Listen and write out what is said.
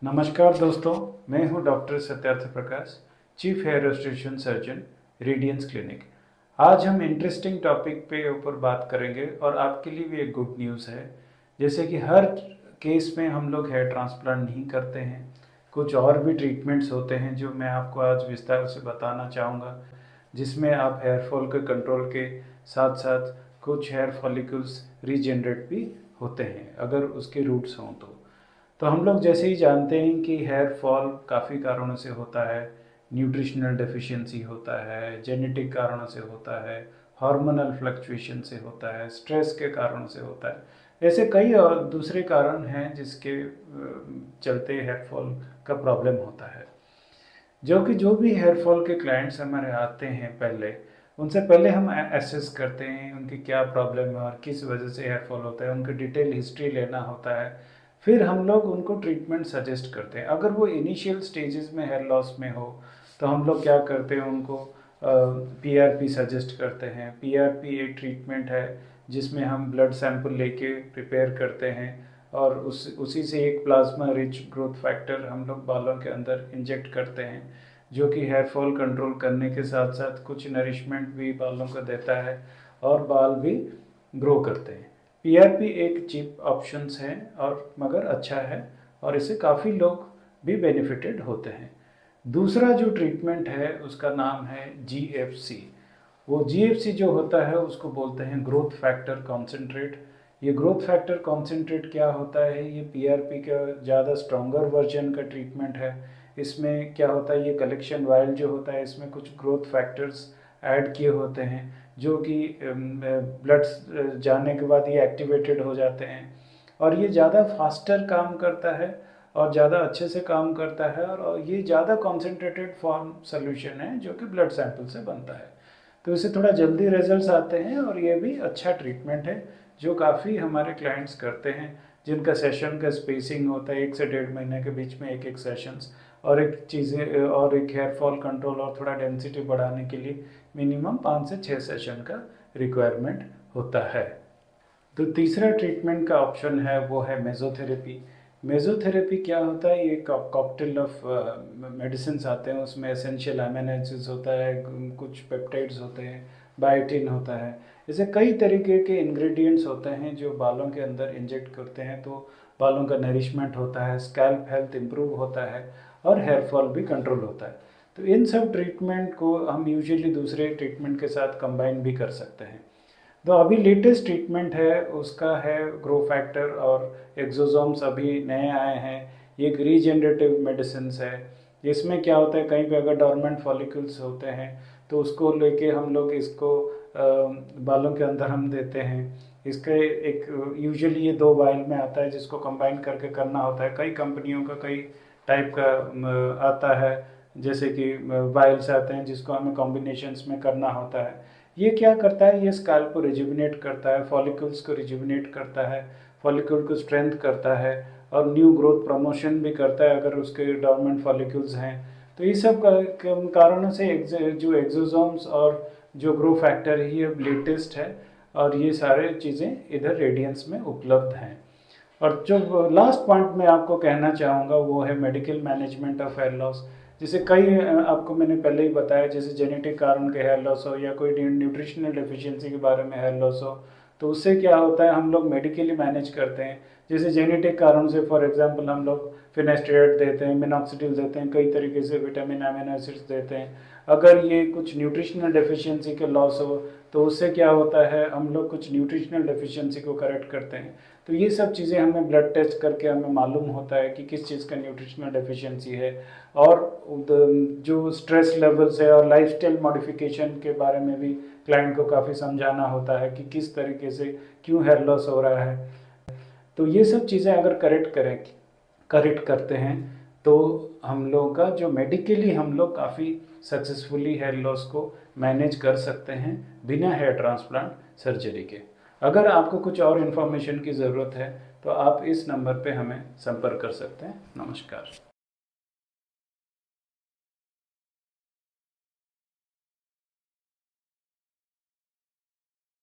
नमस्कार दोस्तों, मैं हूं doctor Satyarth Prakash, chief hair restoration surgeon, Radiance clinic. आज हम इंटरेस्टिंग टॉपिक पे ऊपर बात करेंगे और आपके लिए भी एक गुड न्यूज़ है। जैसे कि हर केस में हम लोग हेयर ट्रांसप्लांट नहीं करते हैं, कुछ और भी ट्रीटमेंट्स होते हैं जो मैं आपको आज विस्तार से बताना चाहूँगा, जिसमें आप हेयर फॉल के कंट्रोल के साथ साथ कुछ हेयर फॉलिकल्स रीजनरेट भी होते हैं अगर उसके रूट्स हों तो हम लोग जैसे ही जानते हैं कि हेयर फॉल काफ़ी कारणों से होता है। न्यूट्रिशनल डेफिशिएंसी होता है, जेनेटिक कारणों से होता है, हार्मोनल फ्लक्चुएशन से होता है, स्ट्रेस के कारणों से होता है। ऐसे कई और दूसरे कारण हैं जिसके चलते हेयर फॉल का प्रॉब्लम होता है। जो भी हेयर फॉल के क्लाइंट्स हमारे आते हैं, उनसे पहले हम एसेस करते हैं उनकी क्या प्रॉब्लम है और किस वजह से हेयर फॉल होता है, उनकी डिटेल हिस्ट्री लेना होता है। फिर हम लोग उनको ट्रीटमेंट सजेस्ट करते हैं। अगर वो इनिशियल स्टेजेस में हेयर लॉस में हो तो हम लोग क्या करते हैं, उनको पीआरपी सजेस्ट करते हैं। पीआरपी एक ट्रीटमेंट है जिसमें हम ब्लड सैंपल लेके प्रिपेयर करते हैं और उसी से एक प्लाज्मा रिच ग्रोथ फैक्टर हम लोग बालों के अंदर इंजेक्ट करते हैं, जो कि हेयर फॉल कंट्रोल करने के साथ साथ कुछ नरिशमेंट भी बालों को देता है और बाल भी ग्रो करते हैं। पीआरपी एक चीप ऑप्शंस है और मगर अच्छा है और इससे काफ़ी लोग भी बेनिफिटेड होते हैं। दूसरा जो ट्रीटमेंट है उसका नाम है जीएफसी। वो जीएफसी जो होता है उसको बोलते हैं ग्रोथ फैक्टर कॉन्सेंट्रेट। ये ग्रोथ फैक्टर कॉन्सेंट्रेट क्या होता है, ये पीआरपी का ज़्यादा स्ट्रॉन्गर वर्जन का ट्रीटमेंट है। इसमें क्या होता है, ये कलेक्शन वायल जो होता है इसमें कुछ ग्रोथ फैक्टर्स ऐड किए होते हैं जो कि ब्लड जाने के बाद ये एक्टिवेटेड हो जाते हैं और ये ज़्यादा फास्टर काम करता है और ज़्यादा अच्छे से काम करता है और ये ज़्यादा कॉन्सेंट्रेटेड फॉर्म सोल्यूशन है जो कि ब्लड सैंपल से बनता है। तो इससे थोड़ा जल्दी रिजल्ट्स आते हैं और ये भी अच्छा ट्रीटमेंट है जो काफ़ी हमारे क्लाइंट्स करते हैं, जिनका सेशन का स्पेसिंग होता है 1 से 1.5 महीने के बीच में एक सेशंस, और एक हेयर फॉल कंट्रोल और थोड़ा डेंसिटी बढ़ाने के लिए मिनिमम 5 से 6 सेशन का रिक्वायरमेंट होता है। तो तीसरा ट्रीटमेंट का ऑप्शन है वो है मेसोथेरेपी। मेसोथेरेपी क्या होता है, ये कॉकटेल ऑफ मेडिसिन आते हैं, उसमें एसेंशियल अमीनो एसिड्स होता है, कुछ पेप्टाइड्स होते हैं, बायोटिन होता है। ऐसे कई तरीके के इंग्रेडिएंट्स होते हैं जो बालों के अंदर इंजेक्ट करते हैं तो बालों का नरिशमेंट होता है, स्कैल्प हेल्थ इम्प्रूव होता है और हेयर फॉल भी कंट्रोल होता है। तो इन सब ट्रीटमेंट को हम यूजुअली दूसरे ट्रीटमेंट के साथ कंबाइन भी कर सकते हैं। तो अभी लेटेस्ट ट्रीटमेंट है उसका है ग्रो फैक्टर और एक्सोसोम्स अभी नए आए हैं। ये एक रीजनरेटिव मेडिसिन है। इसमें क्या होता है, कहीं पे अगर डॉर्मेंट फॉलिकल्स होते हैं तो उसको लेके हम लोग इसको बालों के अंदर हम देते हैं। इसके एक यूजुअली ये 2 वाइल में आता है जिसको कंबाइन करके करना होता है। कई कंपनियों का कई टाइप का आता है, जैसे कि वाइल्स आते हैं जिसको हमें कॉम्बिनेशंस में करना होता है। ये क्या करता है, ये स्कैल्प को रिजुविनेट करता है, फॉलिकल्स को रिजुविनेट करता है, फॉलिकल को स्ट्रेंथ करता है और न्यू ग्रोथ प्रमोशन भी करता है अगर उसके डॉर्मेंट फॉलिकल्स हैं। तो ये सब कारणों से जो एक्सोसोम्स और जो ग्रो फैक्टर ही अब लेटेस्ट है और ये सारे चीज़ें इधर रेडियंस में उपलब्ध हैं। और जो लास्ट पॉइंट मैं आपको कहना चाहूँगा वो है medical management of hair loss. जैसे कई आपको मैंने पहले ही बताया, जैसे जेनेटिक कारण के हेयर लॉस हो या कोई न्यूट्रिशनल डेफिशिएंसी के बारे में हेयर लॉस हो, तो उससे क्या होता है हम लोग मेडिकली मैनेज करते हैं। जैसे जेनेटिक कारण से फॉर एग्जांपल हम लोग फिनेस्टेराइड देते हैं, मिनॉक्सिडिल देते हैं, कई तरीके से विटामिन अमीनो एसिड्स देते हैं। अगर ये कुछ न्यूट्रिशनल डेफिशिएंसी के लॉस हो तो उससे क्या होता है हम लोग कुछ न्यूट्रिशनल डेफिशिएंसी को करेक्ट करते हैं। तो ये सब चीज़ें हमें ब्लड टेस्ट करके हमें मालूम होता है कि किस चीज़ का न्यूट्रिशनल डेफिशिएंसी है। और जो स्ट्रेस लेवल्स है और लाइफस्टाइल मॉडिफिकेशन के बारे में भी क्लाइंट को काफ़ी समझाना होता है कि किस तरीके से क्यों हेयर लॉस हो रहा है। तो ये सब चीज़ें अगर करेक्ट करते हैं तो हम लोग का जो मेडिकली हम लोग काफ़ी सक्सेसफुली हेयर लॉस को मैनेज कर सकते हैं बिना हेयर ट्रांसप्लांट सर्जरी के। अगर आपको कुछ और इन्फॉर्मेशन की ज़रूरत है तो आप इस नंबर पे हमें संपर्क कर सकते हैं। नमस्कार।